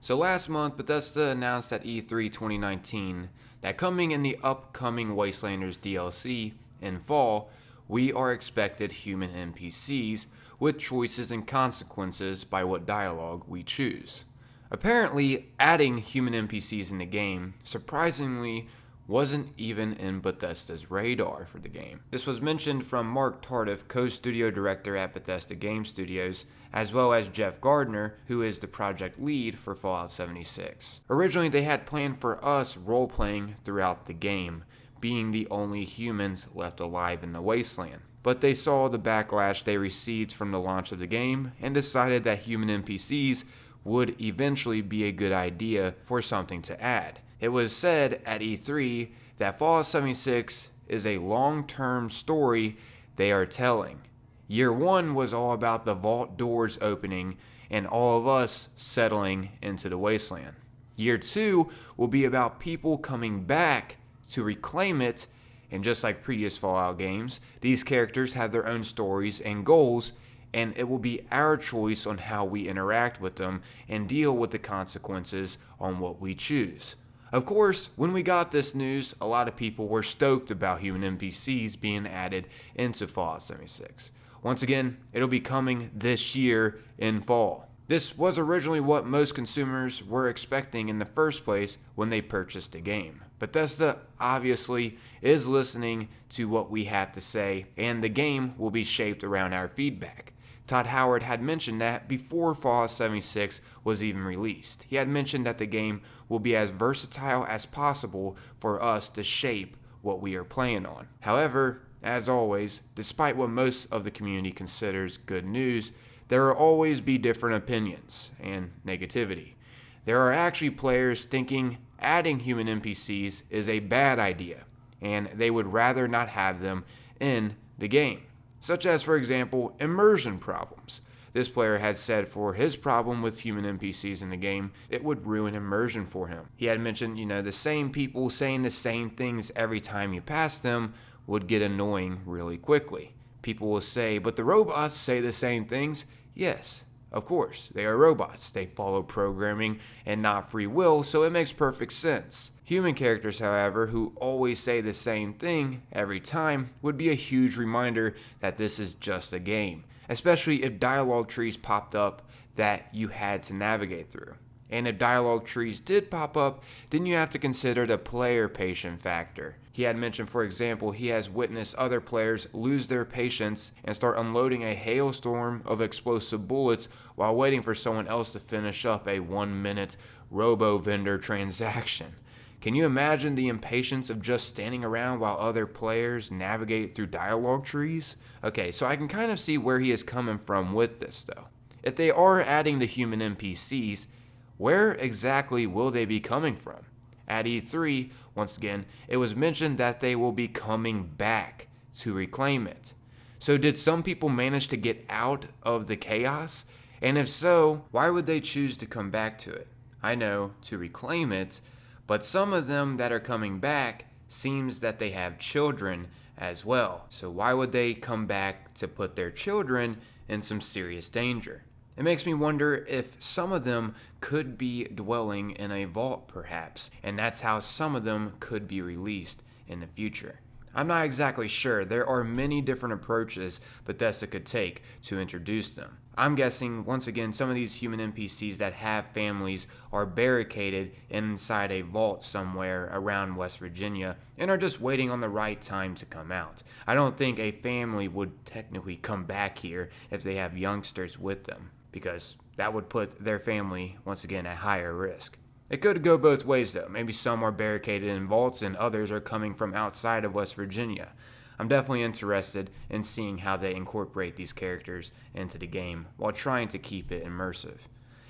So last month, Bethesda announced at E3 2019 that coming in the upcoming Wastelanders DLC in fall, we are expected human NPCs with choices and consequences by what dialogue we choose. Apparently, adding human NPCs in the game, surprisingly, wasn't even in Bethesda's radar for the game. This was mentioned from Mark Tardif, co-studio director at Bethesda Game Studios, as well as Jeff Gardner, who is the project lead for Fallout 76. Originally, they had planned for us role-playing throughout the game, being the only humans left alive in the wasteland. But they saw the backlash they received from the launch of the game and decided that human NPCs would eventually be a good idea for something to add. It was said at E3 that Fallout 76 is a long-term story they are telling. Year 1 was all about the vault doors opening and all of us settling into the wasteland. Year 2 will be about people coming back to reclaim it, and just like previous Fallout games, these characters have their own stories and goals, and it will be our choice on how we interact with them and deal with the consequences on what we choose. Of course, when we got this news, a lot of people were stoked about human NPCs being added into Fallout 76. Once again, it'll be coming this year in fall. This was originally what most consumers were expecting in the first place when they purchased the game. Bethesda obviously is listening to what we have to say, and the game will be shaped around our feedback. Todd Howard had mentioned that before Fallout 76 was even released. He had mentioned that the game will be as versatile as possible for us to shape what we are playing on. However, as always, despite what most of the community considers good news, there will always be different opinions and negativity. There are actually players thinking adding human NPCs is a bad idea, and they would rather not have them in the game. Such as, for example, immersion problems. This player had said for his problem with human NPCs in the game, it would ruin immersion for him. He had mentioned, the same people saying the same things every time you pass them would get annoying really quickly. People will say, but the robots say the same things. Yes, of course, they are robots. They follow programming and not free will, so it makes perfect sense. Human characters, however, who always say the same thing every time would be a huge reminder that this is just a game, especially if dialogue trees popped up that you had to navigate through. And if dialogue trees did pop up, then you have to consider the player patience factor. He had mentioned, for example, he has witnessed other players lose their patience and start unloading a hailstorm of explosive bullets while waiting for someone else to finish up a 1-minute robo-vendor transaction. Can you imagine the impatience of just standing around while other players navigate through dialogue trees? Okay, so I can kind of see where he is coming from with this though. If they are adding the human NPCs, where exactly will they be coming from? At E3, once again, it was mentioned that they will be coming back to reclaim it. So did some people manage to get out of the chaos? And if so, why would they choose to come back to it? I know, to reclaim it, but some of them that are coming back seems that they have children as well. So why would they come back to put their children in some serious danger? It makes me wonder if some of them could be dwelling in a vault perhaps, and that's how some of them could be released in the future. I'm not exactly sure. There are many different approaches Bethesda could take to introduce them. I'm guessing, once again, some of these human NPCs that have families are barricaded inside a vault somewhere around West Virginia and are just waiting on the right time to come out. I don't think a family would technically come back here if they have youngsters with them, because that would put their family, once again, at higher risk. It could go both ways though. Maybe some are barricaded in vaults and others are coming from outside of West Virginia. I'm definitely interested in seeing how they incorporate these characters into the game while trying to keep it immersive.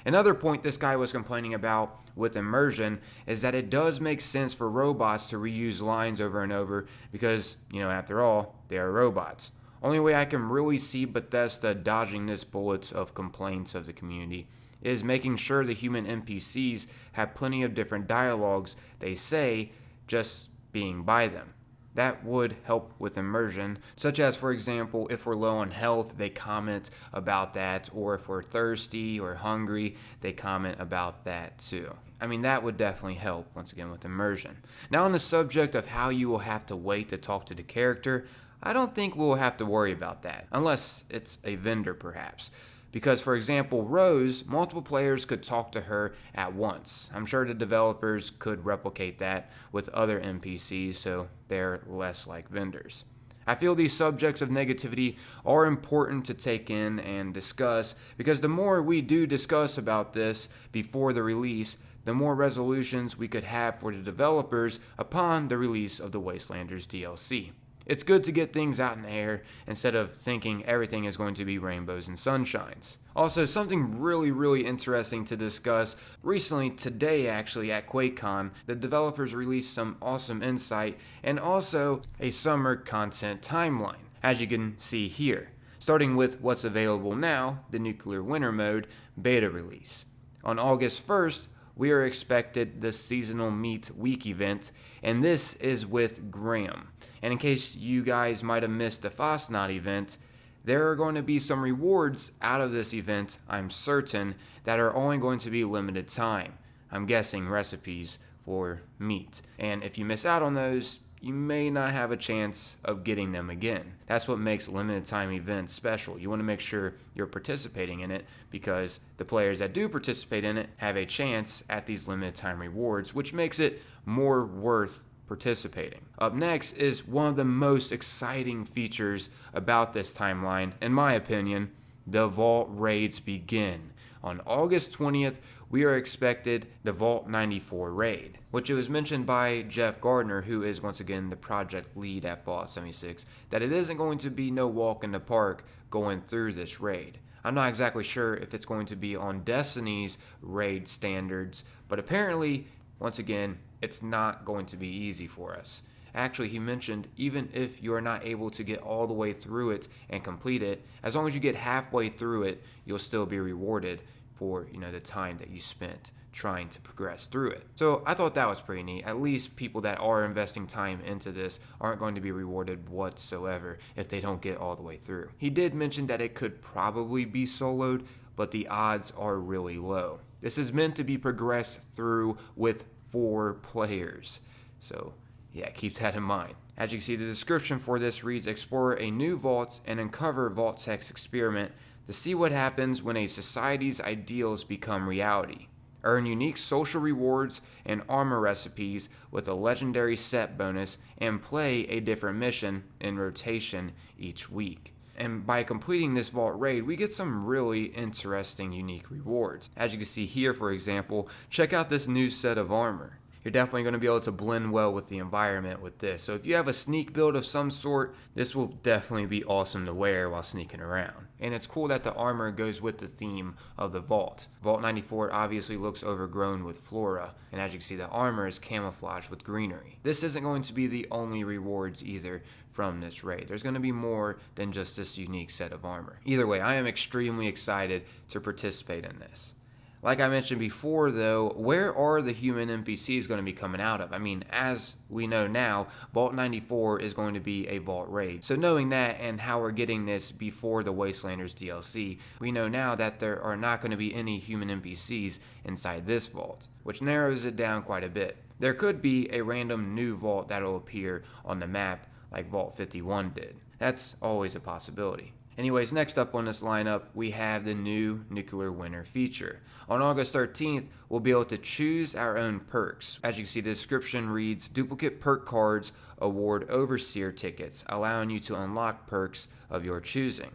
Another point this guy was complaining about with immersion is that it does make sense for robots to reuse lines over and over because, after all, they are robots. Only way I can really see Bethesda dodging this bullet of complaints of the community is making sure the human NPCs have plenty of different dialogues they say just being by them. that would help with immersion, such as, for example, if we're low on health, they comment about that, or if we're thirsty or hungry, they comment about that too. I mean, that would definitely help, once again, with immersion. Now, on the subject of how you will have to wait to talk to the character, I don't think we'll have to worry about that, unless it's a vendor perhaps. Because, for example, Rose, multiple players could talk to her at once. I'm sure the developers could replicate that with other NPCs so they're less like vendors. I feel these subjects of negativity are important to take in and discuss, because the more we do discuss about this before the release, the more resolutions we could have for the developers upon the release of the Wastelanders DLC. It's good to get things out in the air instead of thinking everything is going to be rainbows and sunshines. Also, something really interesting to discuss. Recently, today actually, at Quakecon, the developers released some awesome insight and also a summer content timeline, as you can see here. Starting with what's available now, the Nuclear Winter Mode beta release. On August 1st, we are expected the Seasonal Meat Week event, and this is with Graham. And in case you guys might have missed the Fosnot event, there are going to be some rewards out of this event, I'm certain, that are only going to be limited time. I'm guessing recipes for meat. And if you miss out on those, you may not have a chance of getting them again. That's what makes limited time events special. You want to make sure you're participating in it, because the players that do participate in it have a chance at these limited time rewards, which makes it more worth participating. Up next is one of the most exciting features about this timeline, in my opinion. The Vault raids begin. On August 20th, we are expected the Vault 94 raid, which it was mentioned by Jeff Gardner, who is once again the project lead at Fallout 76, that it isn't going to be no walk in the park going through this raid. I'm not exactly sure if it's going to be on Destiny's raid standards, but apparently, once again, it's not going to be easy for us. Actually, he mentioned even if you're not able to get all the way through it and complete it, as long as you get halfway through it, you'll still be rewarded for, the time that you spent trying to progress through it. So I thought that was pretty neat. At least people that are investing time into this aren't going to be rewarded whatsoever if they don't get all the way through. He did mention that it could probably be soloed, but the odds are really low. This is meant to be progressed through with 4 players. So yeah, keep that in mind. As you can see, the description for this reads, explore a new vault and uncover Vault Tech's experiment to see what happens when a society's ideals become reality. Earn unique social rewards and armor recipes with a legendary set bonus, and play a different mission in rotation each week. And by completing this vault raid, we get some really interesting unique rewards. As you can see here, for example, check out this new set of armor. You're definitely going to be able to blend well with the environment with this. So if you have a sneak build of some sort, this will definitely be awesome to wear while sneaking around. And it's cool that the armor goes with the theme of the vault. Vault 94 obviously looks overgrown with flora, and as you can see, the armor is camouflaged with greenery. This isn't going to be the only rewards either from this raid. There's going to be more than just this unique set of armor. Either way, I am extremely excited to participate in this. Like I mentioned before, though, where are the human NPCs going to be coming out of? I mean, as we know now, Vault 94 is going to be a vault raid. So knowing that and how we're getting this before the Wastelanders DLC, we know now that there are not going to be any human NPCs inside this vault, which narrows it down quite a bit. There could be a random new vault that will appear on the map like Vault 51 did. That's always a possibility. Anyways, next up on this lineup, we have the new Nuclear Winter feature. On August 13th, we'll be able to choose our own perks. As you can see, the description reads, duplicate perk cards award Overseer tickets, allowing you to unlock perks of your choosing,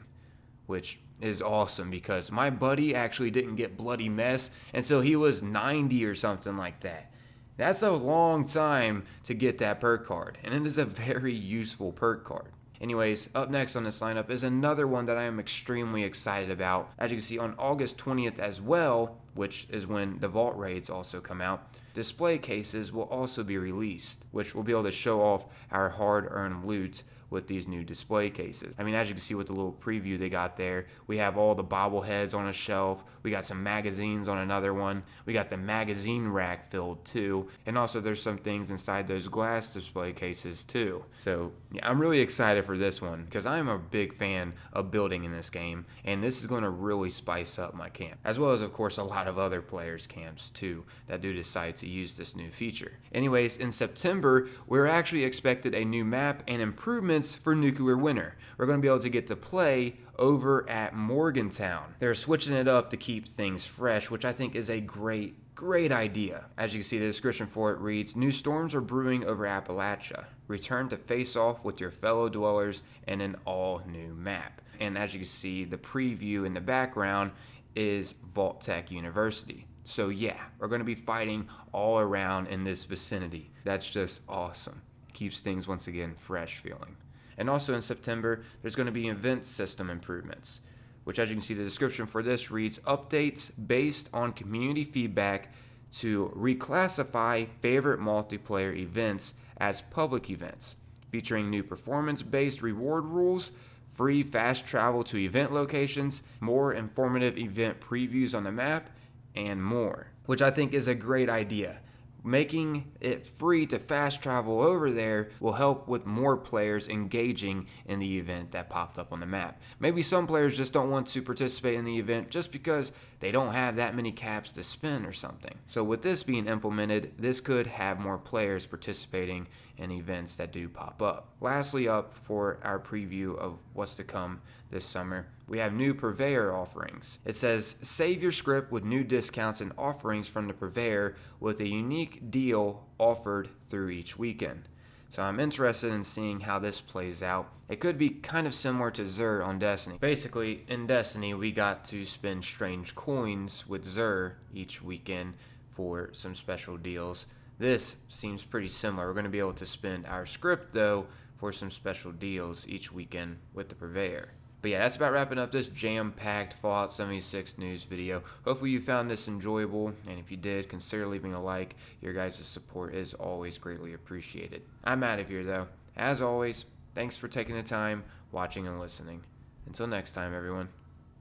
which is awesome because my buddy actually didn't get Bloody Mess until he was 90 or something like that. That's a long time to get that perk card, and it is a very useful perk card. Anyways, up next on this lineup is another one that I am extremely excited about. As you can see, on August 20th as well, which is when the vault raids also come out, display cases will also be released, which will be able to show off our hard-earned loot with these new display cases. I mean, as you can see with the little preview they got there, we have all the bobbleheads on a shelf. We got some magazines on another one. We got the magazine rack filled too. And also there's some things inside those glass display cases too. So yeah, I'm really excited for this one because I'm a big fan of building in this game, and this is going to really spice up my camp, as well as of course a lot of other players' camps too that do decide to use this new feature. Anyways, in September, we're actually expected a new map and improvements for Nuclear Winter. We're going to be able to get to play over at Morgantown. They're switching it up to keep things fresh, which I think is a great idea. As you can see, the description for it reads, "New storms are brewing over Appalachia. Return to face off with your fellow dwellers in an all-new map." And as you can see, the preview in the background is Vault Tech University. So yeah, we're going to be fighting all around in this vicinity. That's just awesome. Keeps things once again fresh feeling. And also in September, there's going to be event system improvements, which as you can see, the description for this reads, "Updates based on community feedback to reclassify favorite multiplayer events as public events, featuring new performance-based reward rules, free fast travel to event locations, more informative event previews on the map, and more." Which I think is a great idea. Making it free to fast travel over there will help with more players engaging in the event that popped up on the map. Maybe some players just don't want to participate in the event just because they don't have that many caps to spend or something. So with this being implemented, this could have more players participating in events that do pop up. Lastly up for our preview of what's to come this summer, we have new purveyor offerings. It says, "Save your script with new discounts and offerings from the purveyor with a unique deal offered through each weekend." So I'm interested in seeing how this plays out. It could be kind of similar to Xur on Destiny. Basically, in Destiny, we got to spend strange coins with Xur each weekend for some special deals. This seems pretty similar. We're going to be able to spend our script, though, for some special deals each weekend with the purveyor. But yeah, that's about wrapping up this jam-packed Fallout 76 news video. Hopefully you found this enjoyable, and if you did, consider leaving a like. Your guys' support is always greatly appreciated. I'm out of here, though. As always, thanks for taking the time, watching and listening. Until next time, everyone,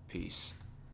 peace.